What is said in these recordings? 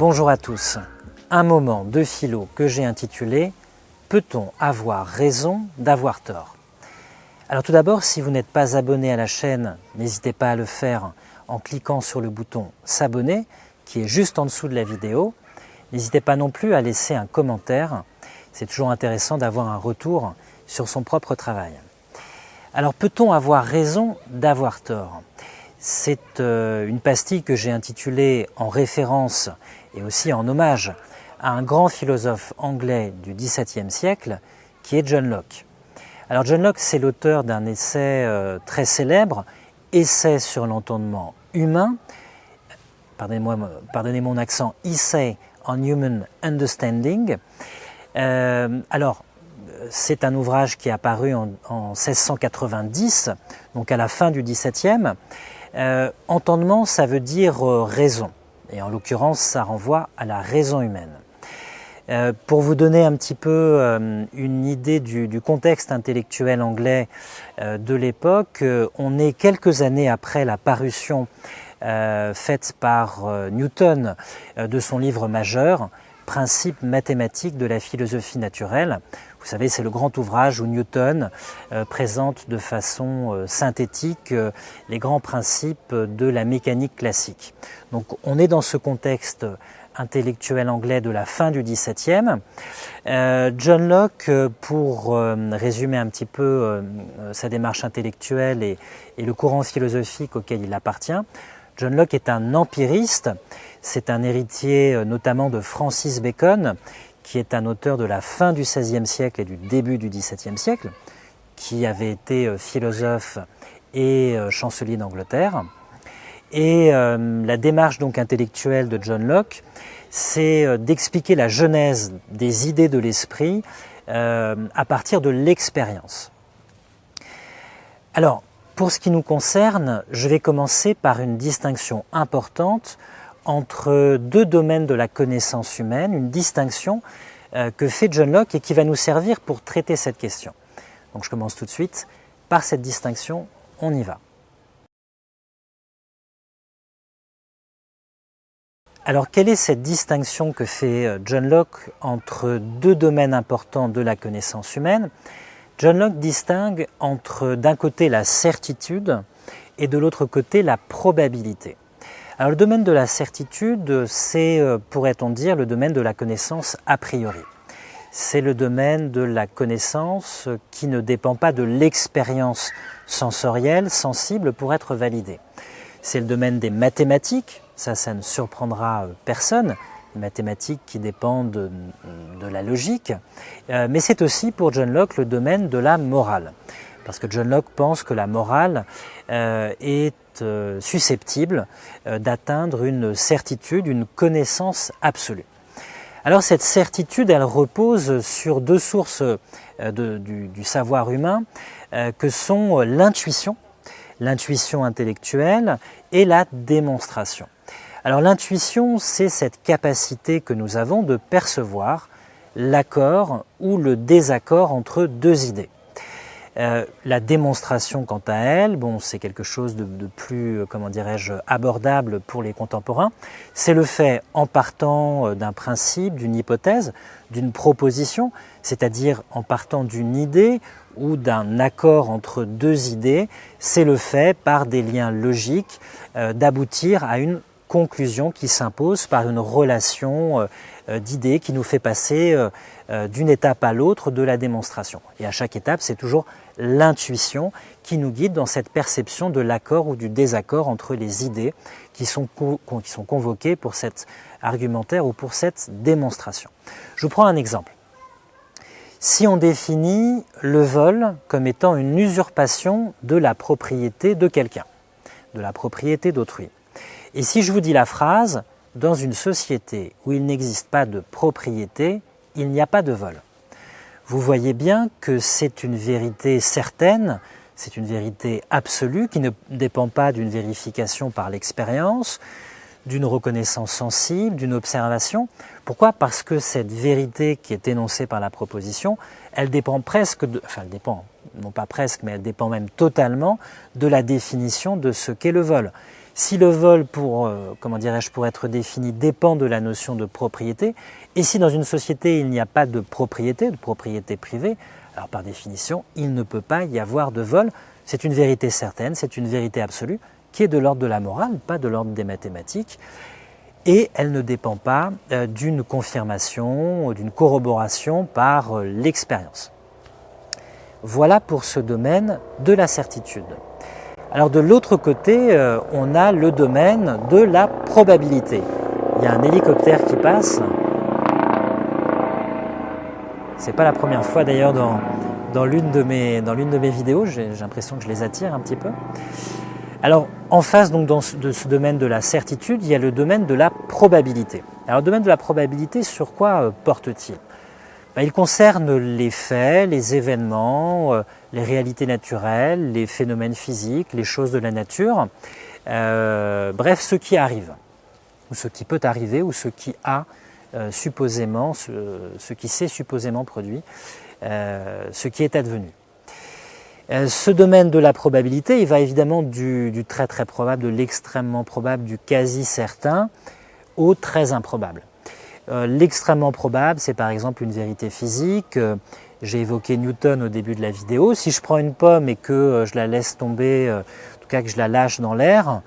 Bonjour à tous. Un moment de philo que j'ai intitulé « Peut-on avoir raison d'avoir tort ?» Alors tout d'abord, si vous n'êtes pas abonné à la chaîne, n'hésitez pas à le faire en cliquant sur le bouton « S'abonner » qui est juste en dessous de la vidéo. N'hésitez pas non plus à laisser un commentaire. C'est toujours intéressant d'avoir un retour sur son propre travail. Alors peut-on avoir raison d'avoir tort ? C'est une pastille que j'ai intitulée en référence et aussi en hommage à un grand philosophe anglais du XVIIe siècle qui est John Locke. Alors John Locke, c'est l'auteur d'un essai très célèbre, Essai sur l'entendement humain, pardonnez mon accent, Essay on Human Understanding. C'est un ouvrage qui est apparu en 1690, donc à la fin du XVIIe. Entendement, ça veut dire raison, et en l'occurrence, ça renvoie à la raison humaine. Pour vous donner un petit peu une idée du contexte intellectuel anglais de l'époque, on est quelques années après la parution faite par Newton de son livre majeur, Principes mathématiques de la philosophie naturelle. Vous savez, c'est le grand ouvrage où Newton présente de façon synthétique les grands principes de la mécanique classique. Donc on est dans ce contexte intellectuel anglais de la fin du XVIIe. John Locke, pour résumer un petit peu sa démarche intellectuelle et le courant philosophique auquel il appartient, John Locke est un empiriste, c'est un héritier notamment de Francis Bacon, qui est un auteur de la fin du XVIe siècle et du début du XVIIe siècle, qui avait été philosophe et chancelier d'Angleterre. Et la démarche donc intellectuelle de John Locke, c'est d'expliquer la genèse des idées de l'esprit à partir de l'expérience. Alors, pour ce qui nous concerne, je vais commencer par une distinction importante entre deux domaines de la connaissance humaine, une distinction que fait John Locke et qui va nous servir pour traiter cette question. Donc je commence tout de suite par cette distinction, on y va. Alors quelle est cette distinction que fait John Locke entre deux domaines importants de la connaissance humaine ? John Locke distingue entre d'un côté la certitude et de l'autre côté la probabilité. Alors le domaine de la certitude, c'est, pourrait-on dire, le domaine de la connaissance a priori. C'est le domaine de la connaissance qui ne dépend pas de l'expérience sensorielle, sensible, pour être validée. C'est le domaine des mathématiques, ça ne surprendra personne, les mathématiques qui dépendent de la logique, mais c'est aussi pour John Locke le domaine de la morale. Parce que John Locke pense que la morale est susceptible d'atteindre une certitude, une connaissance absolue. Alors cette certitude, elle repose sur deux sources du savoir humain que sont l'intuition intellectuelle et la démonstration. Alors l'intuition, c'est cette capacité que nous avons de percevoir l'accord ou le désaccord entre deux idées. La démonstration, quant à elle, c'est quelque chose de plus, comment dirais-je, abordable pour les contemporains. C'est le fait, en partant d'un principe, d'une hypothèse, d'une proposition, c'est-à-dire en partant d'une idée ou d'un accord entre deux idées, c'est le fait, par des liens logiques, d'aboutir à une conclusion qui s'impose par une relation d'idées qui nous fait passer d'une étape à l'autre de la démonstration. Et à chaque étape, c'est toujours l'intuition qui nous guide dans cette perception de l'accord ou du désaccord entre les idées qui sont convoquées pour cet argumentaire ou pour cette démonstration. Je vous prends un exemple. Si on définit le vol comme étant une usurpation de la propriété de quelqu'un, de la propriété d'autrui, et si je vous dis la phrase « Dans une société où il n'existe pas de propriété, il n'y a pas de vol », vous voyez bien que c'est une vérité certaine, c'est une vérité absolue qui ne dépend pas d'une vérification par l'expérience, d'une reconnaissance sensible, d'une observation. Pourquoi ? Parce que cette vérité qui est énoncée par la proposition, elle dépend elle dépend, non pas presque, mais elle dépend même totalement de la définition de ce qu'est le vol. Si le vol, pour être défini, dépend de la notion de propriété, et si dans une société il n'y a pas de propriété privée, alors par définition, il ne peut pas y avoir de vol. C'est une vérité certaine, c'est une vérité absolue, qui est de l'ordre de la morale, pas de l'ordre des mathématiques, et elle ne dépend pas d'une confirmation, d'une corroboration par l'expérience. Voilà pour ce domaine de la certitude. Alors de l'autre côté, on a le domaine de la probabilité. Il y a un hélicoptère qui passe. C'est pas la première fois d'ailleurs dans l'une de mes vidéos, j'ai l'impression que je les attire un petit peu. Alors en face donc de ce domaine de la certitude, il y a le domaine de la probabilité. Alors le domaine de la probabilité, sur quoi porte-t-il ? Il concerne les faits, les événements, les réalités naturelles, les phénomènes physiques, les choses de la nature, bref, ce qui arrive, ou ce qui peut arriver, ou ce qui a supposément, ce qui s'est supposément produit, ce qui est advenu. Ce domaine de la probabilité, il va évidemment du très très probable, de l'extrêmement probable, du quasi certain au très improbable. L'extrêmement probable, c'est par exemple une vérité physique. J'ai évoqué Newton au début de la vidéo. Si je prends une pomme et que je la laisse tomber, en tout cas que je la lâche dans l'air,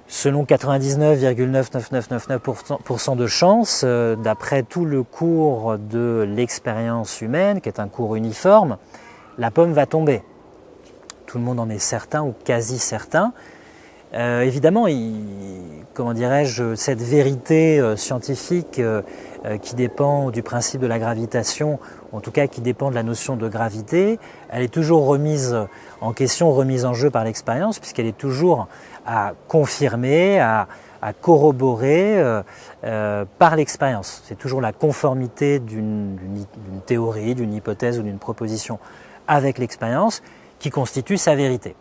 selon 99,99999% de chance, d'après tout le cours de l'expérience humaine, qui est un cours uniforme, la pomme va tomber. Tout le monde en est certain ou quasi certain. Évidemment, cette vérité scientifique qui dépend du principe de la gravitation, en tout cas qui dépend de la notion de gravité, elle est toujours remise en question, remise en jeu par l'expérience, puisqu'elle est toujours à confirmer, à corroborer par l'expérience. C'est toujours la conformité d'une théorie, d'une hypothèse ou d'une proposition avec l'expérience qui constitue sa vérité.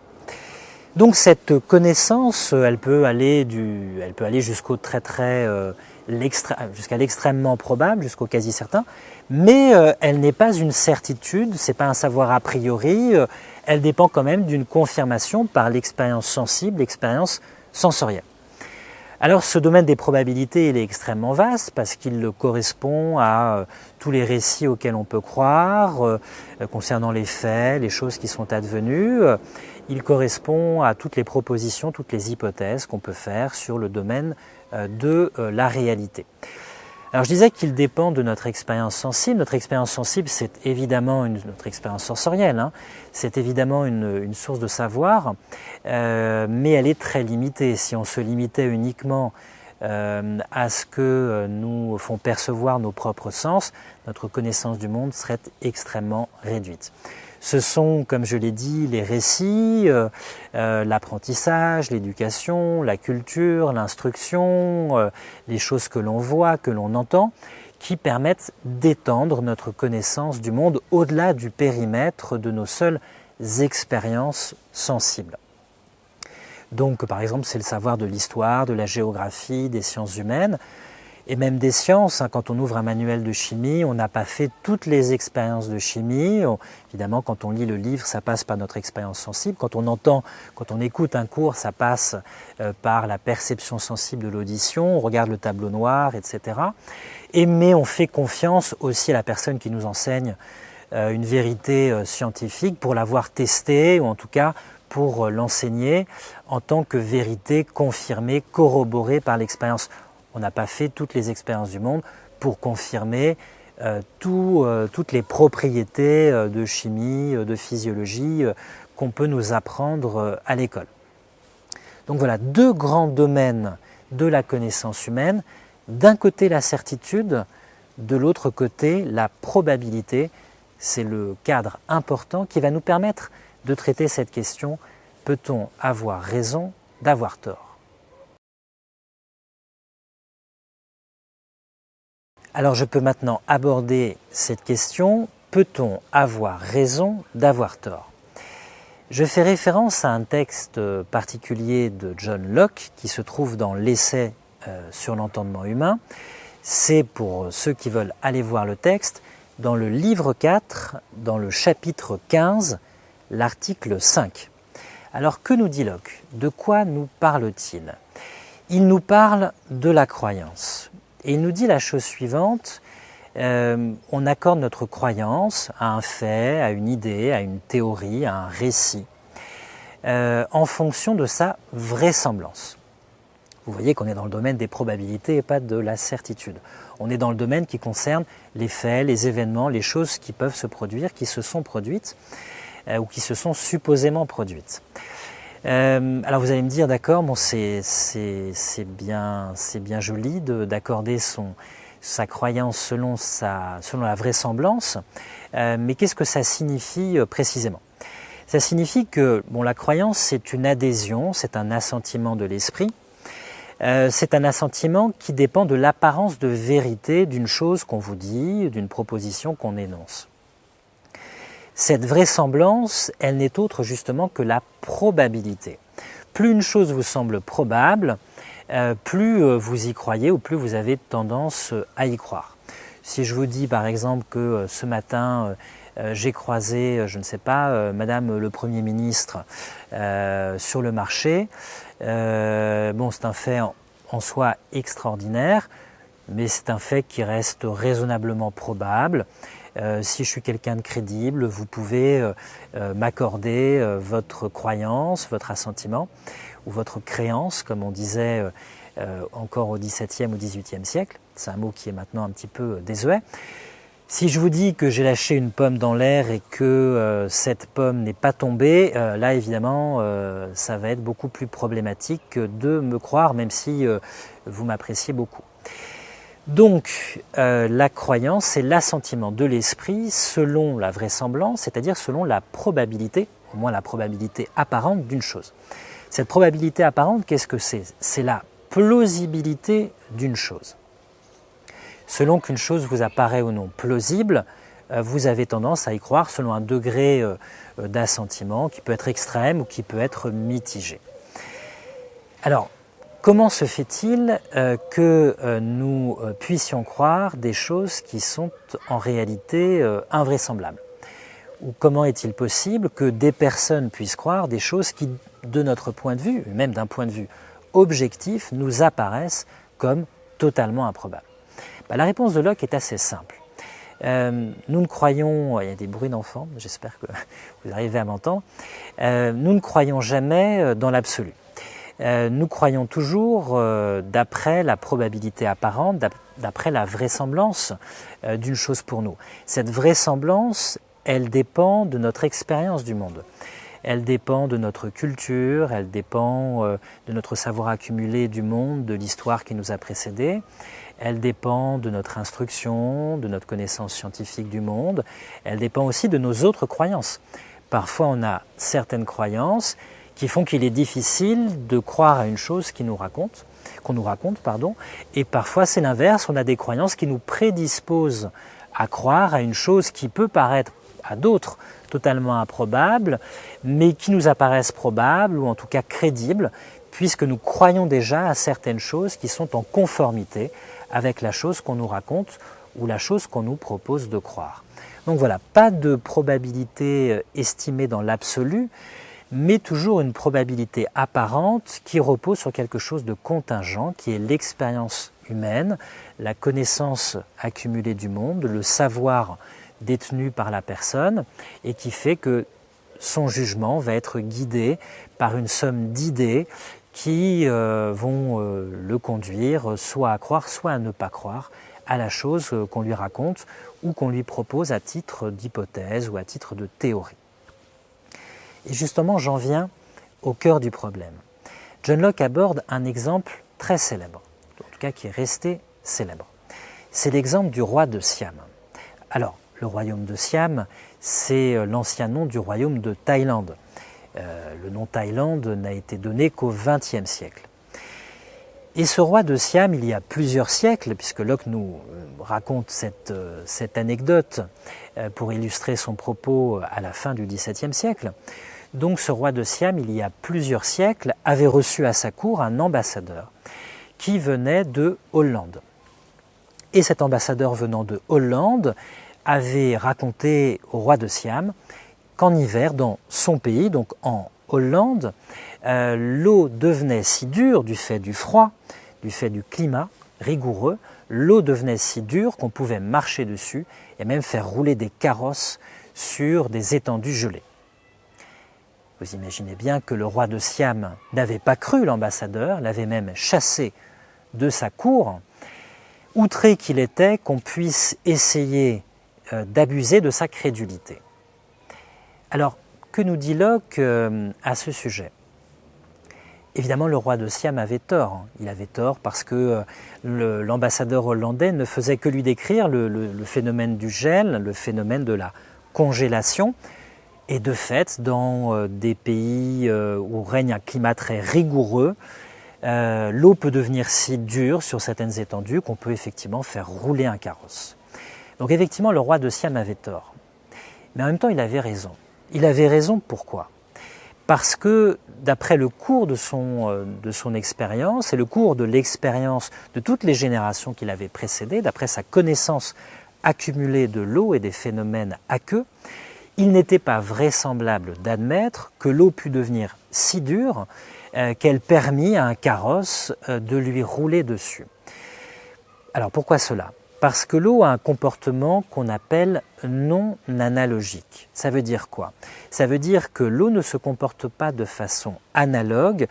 Donc cette connaissance, elle peut aller jusqu'au jusqu'à l'extrêmement probable, jusqu'au quasi certain, mais elle n'est pas une certitude, c'est pas un savoir a priori, elle dépend quand même d'une confirmation par l'expérience sensible, l'expérience sensorielle. Alors ce domaine des probabilités, il est extrêmement vaste parce qu'il correspond à tous les récits auxquels on peut croire, concernant les faits, les choses qui sont advenues. Il correspond à toutes les propositions, toutes les hypothèses qu'on peut faire sur le domaine de la réalité. Alors je disais qu'il dépend de notre expérience sensible. Notre expérience sensible, c'est évidemment notre expérience sensorielle, hein. C'est évidemment une source de savoir, mais elle est très limitée. Si on se limitait uniquement à ce que nous font percevoir nos propres sens, notre connaissance du monde serait extrêmement réduite. Ce sont, comme je l'ai dit, les récits, l'apprentissage, l'éducation, la culture, l'instruction, les choses que l'on voit, que l'on entend, qui permettent d'étendre notre connaissance du monde au-delà du périmètre de nos seules expériences sensibles. Donc, par exemple, c'est le savoir de l'histoire, de la géographie, des sciences humaines, et même des sciences. Quand on ouvre un manuel de chimie, on n'a pas fait toutes les expériences de chimie. Évidemment, quand on lit le livre, ça passe par notre expérience sensible. Quand on écoute un cours, ça passe par la perception sensible de l'audition. On regarde le tableau noir, etc. Mais on fait confiance aussi à la personne qui nous enseigne une vérité scientifique pour l'avoir testée, ou en tout cas pour l'enseigner en tant que vérité confirmée, corroborée par l'expérience. On n'a pas fait toutes les expériences du monde pour confirmer toutes les propriétés de chimie, de physiologie qu'on peut nous apprendre à l'école. Donc voilà, deux grands domaines de la connaissance humaine. D'un côté la certitude, de l'autre côté la probabilité. C'est le cadre important qui va nous permettre de traiter cette question: peut-on avoir raison d'avoir tort ? Alors je peux maintenant aborder cette question: peut-on avoir raison d'avoir tort ? Je fais référence à un texte particulier de John Locke qui se trouve dans l'essai sur l'entendement humain. C'est, pour ceux qui veulent aller voir le texte, dans le livre 4, dans le chapitre 15, l'article 5. Alors que nous dit Locke? De quoi nous parle-t-il? Il nous parle de la croyance. Et il nous dit la chose suivante, on accorde notre croyance à un fait, à une idée, à une théorie, à un récit, en fonction de sa vraisemblance. Vous voyez qu'on est dans le domaine des probabilités et pas de la certitude. On est dans le domaine qui concerne les faits, les événements, les choses qui peuvent se produire, qui se sont produites ou qui se sont supposément produites. Alors vous allez me dire, d'accord, bon, c'est bien joli d'accorder sa croyance selon la vraisemblance, mais qu'est-ce que ça signifie précisément? Ça signifie que la croyance, c'est une adhésion, c'est un assentiment de l'esprit. C'est un assentiment qui dépend de l'apparence de vérité d'une chose qu'on vous dit, d'une proposition qu'on énonce. Cette vraisemblance, elle n'est autre justement que la probabilité. Plus une chose vous semble probable, plus vous y croyez ou plus vous avez tendance à y croire. Si je vous dis par exemple que ce matin, j'ai croisé, je ne sais pas, Madame le Premier ministre sur le marché. C'est un fait en soi extraordinaire, mais c'est un fait qui reste raisonnablement probable. Si je suis quelqu'un de crédible, vous pouvez m'accorder votre croyance, votre assentiment, ou votre créance, comme on disait encore au XVIIe ou XVIIIe siècle. C'est un mot qui est maintenant un petit peu désuet. Si je vous dis que j'ai lâché une pomme dans l'air et que cette pomme n'est pas tombée, là évidemment ça va être beaucoup plus problématique de me croire, même si vous m'appréciez beaucoup. Donc la croyance, c'est l'assentiment de l'esprit selon la vraisemblance, c'est-à-dire selon la probabilité, au moins la probabilité apparente d'une chose. Cette probabilité apparente, qu'est-ce que c'est? C'est la plausibilité d'une chose. Selon qu'une chose vous apparaît ou non plausible, vous avez tendance à y croire selon un degré d'assentiment qui peut être extrême ou qui peut être mitigé. Alors, comment se fait-il que nous puissions croire des choses qui sont en réalité invraisemblables? Ou comment est-il possible que des personnes puissent croire des choses qui, de notre point de vue, même d'un point de vue objectif, nous apparaissent comme totalement improbables? La réponse de Locke est assez simple. Nous ne croyons, il y a des bruits d'enfants, j'espère que vous arrivez à m'entendre, nous ne croyons jamais dans l'absolu. Nous croyons toujours d'après la probabilité apparente, d'après la vraisemblance d'une chose pour nous. Cette vraisemblance, elle dépend de notre expérience du monde. Elle dépend de notre culture, elle dépend de notre savoir accumulé du monde, de l'histoire qui nous a précédés. Elle dépend de notre instruction, de notre connaissance scientifique du monde. Elle dépend aussi de nos autres croyances. Parfois, on a certaines croyances qui font qu'il est difficile de croire à une chose qu'on nous raconte, et parfois c'est l'inverse, on a des croyances qui nous prédisposent à croire à une chose qui peut paraître à d'autres totalement improbable, mais qui nous apparaissent probables ou en tout cas crédibles, puisque nous croyons déjà à certaines choses qui sont en conformité avec la chose qu'on nous raconte ou la chose qu'on nous propose de croire. Donc voilà, pas de probabilité estimée dans l'absolu, mais toujours une probabilité apparente qui repose sur quelque chose de contingent, qui est l'expérience humaine, la connaissance accumulée du monde, le savoir détenu par la personne, et qui fait que son jugement va être guidé par une somme d'idées qui vont le conduire soit à croire, soit à ne pas croire à la chose qu'on lui raconte ou qu'on lui propose à titre d'hypothèse ou à titre de théorie. Et justement, j'en viens au cœur du problème. John Locke aborde un exemple très célèbre, en tout cas qui est resté célèbre. C'est l'exemple du roi de Siam. Alors, le royaume de Siam, c'est l'ancien nom du royaume de Thaïlande. Le nom Thaïlande n'a été donné qu'au XXe siècle. Et ce roi de Siam, il y a plusieurs siècles, puisque Locke nous raconte cette anecdote pour illustrer son propos à la fin du XVIIe siècle. Donc ce roi de Siam, il y a plusieurs siècles, avait reçu à sa cour un ambassadeur qui venait de Hollande. Et cet ambassadeur venant de Hollande avait raconté au roi de Siam qu'en hiver, dans son pays, donc en Hollande, l'eau devenait si dure du fait du froid, du fait du climat rigoureux, l'eau devenait si dure qu'on pouvait marcher dessus et même faire rouler des carrosses sur des étendues gelées. Vous imaginez bien que le roi de Siam n'avait pas cru l'ambassadeur, l'avait même chassé de sa cour, outré qu'il était qu'on puisse essayer d'abuser de sa crédulité. Alors, que nous dit Locke à ce sujet ? Évidemment, le roi de Siam avait tort. Il avait tort parce que l'ambassadeur hollandais ne faisait que lui décrire le phénomène du gel, le phénomène de la congélation. Et de fait, dans des pays où règne un climat très rigoureux, l'eau peut devenir si dure sur certaines étendues qu'on peut effectivement faire rouler un carrosse. Donc effectivement, le roi de Siam avait tort. Mais en même temps, il avait raison. Il avait raison pourquoi ? Parce que d'après le cours de son expérience et le cours de l'expérience de toutes les générations qui l'avaient précédé, d'après sa connaissance accumulée de l'eau et des phénomènes aqueux, il n'était pas vraisemblable d'admettre que l'eau pût devenir si dure qu'elle permit à un carrosse de lui rouler dessus. Alors pourquoi cela ? Parce que l'eau a un comportement qu'on appelle non analogique. Ça veut dire quoi ? Ça veut dire que l'eau ne se comporte pas de façon analogue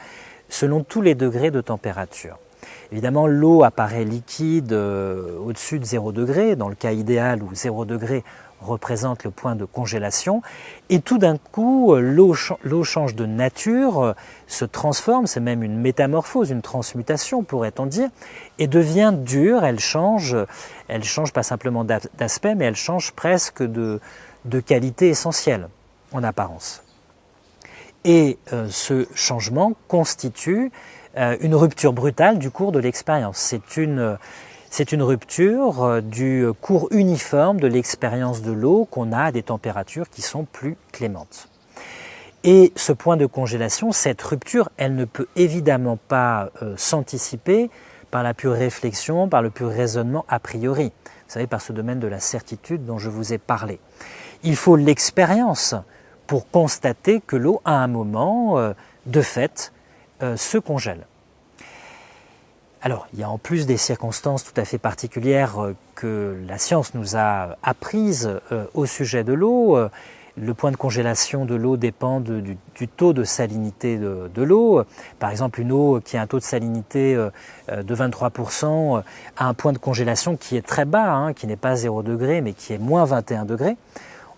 selon tous les degrés de température. Évidemment, l'eau apparaît liquide au-dessus de 0 degré, dans le cas idéal où 0 degré représente le point de congélation, et tout d'un coup, l'eau change de nature, se transforme, c'est même une métamorphose, une transmutation pourrait-on dire, et devient dure, elle change pas simplement d'aspect, mais elle change presque de qualité essentielle, en apparence. Et ce changement constitue une rupture brutale du cours de l'expérience. C'est une rupture du cours uniforme de l'expérience de l'eau qu'on a à des températures qui sont plus clémentes. Et ce point de congélation, cette rupture, elle ne peut évidemment pas s'anticiper par la pure réflexion, par le pur raisonnement a priori. Vous savez, par ce domaine de la certitude dont je vous ai parlé. Il faut l'expérience pour constater que l'eau, à un moment, de fait, se congèle. Alors, il y a en plus des circonstances tout à fait particulières que la science nous a apprises au sujet de l'eau. Le point de congélation de l'eau dépend du taux de salinité de l'eau. Par exemple, une eau qui a un taux de salinité de 23% a un point de congélation qui est très bas, qui n'est pas 0 degré, mais qui est moins 21 degrés.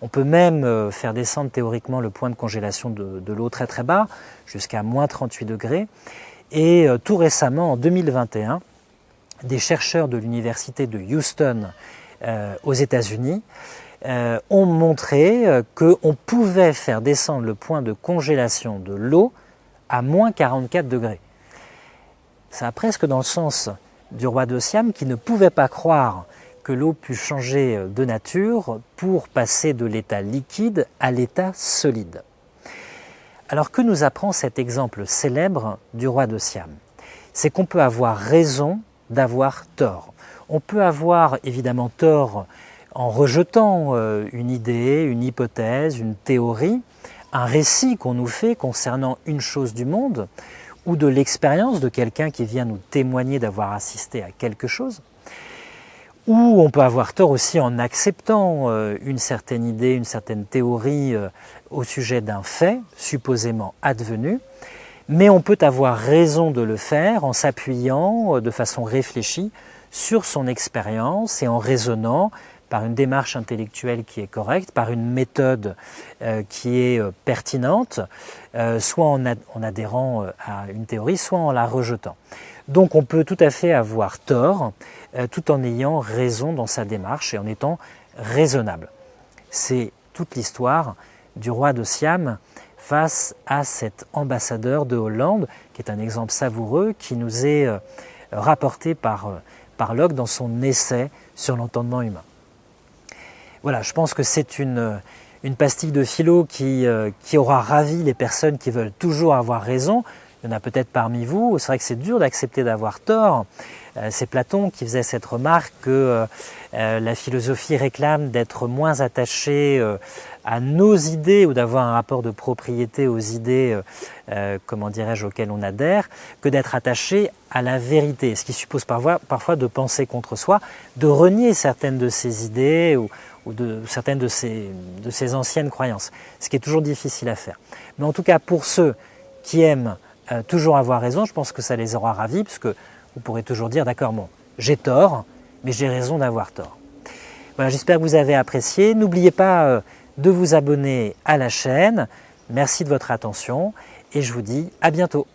On peut même faire descendre théoriquement le point de congélation de l'eau très très bas, jusqu'à moins 38 degrés. Et tout récemment, en 2021, des chercheurs de l'université de Houston aux États-Unis ont montré qu'on pouvait faire descendre le point de congélation de l'eau à moins 44 degrés. Ça va presque dans le sens du roi de Siam qui ne pouvait pas croire que l'eau pût changer de nature pour passer de l'état liquide à l'état solide. Alors que nous apprend cet exemple célèbre du roi de Siam ? C'est qu'on peut avoir raison d'avoir tort. On peut avoir évidemment tort en rejetant une idée, une hypothèse, une théorie, un récit qu'on nous fait concernant une chose du monde ou de l'expérience de quelqu'un qui vient nous témoigner d'avoir assisté à quelque chose. Ou on peut avoir tort aussi en acceptant une certaine idée, une certaine théorie au sujet d'un fait supposément advenu, mais on peut avoir raison de le faire en s'appuyant de façon réfléchie sur son expérience et en raisonnant par une démarche intellectuelle qui est correcte, par une méthode qui est pertinente, soit en adhérant à une théorie, soit en la rejetant. Donc on peut tout à fait avoir tort tout en ayant raison dans sa démarche et en étant raisonnable. C'est toute l'histoire du roi de Siam face à cet ambassadeur de Hollande, qui est un exemple savoureux qui nous est rapporté par Locke dans son essai sur l'entendement humain. Voilà, je pense que c'est une pastille de philo qui aura ravi les personnes qui veulent toujours avoir raison. Il y en a peut-être parmi vous, c'est vrai que c'est dur d'accepter d'avoir tort, C'est Platon qui faisait cette remarque que la philosophie réclame d'être moins attachée à nos idées ou d'avoir un rapport de propriété aux idées, comment dirais-je, auxquelles on adhère, que d'être attaché à la vérité, ce qui suppose parfois de penser contre soi, de renier certaines de ses idées ou de certaines de ses anciennes croyances, ce qui est toujours difficile à faire. Mais en tout cas, pour ceux qui aiment toujours avoir raison, je pense que ça les aura ravis, parce que vous pourrez toujours dire, d'accord, bon, j'ai tort, mais j'ai raison d'avoir tort. Voilà, j'espère que vous avez apprécié. N'oubliez pas de vous abonner à la chaîne. Merci de votre attention et je vous dis à bientôt.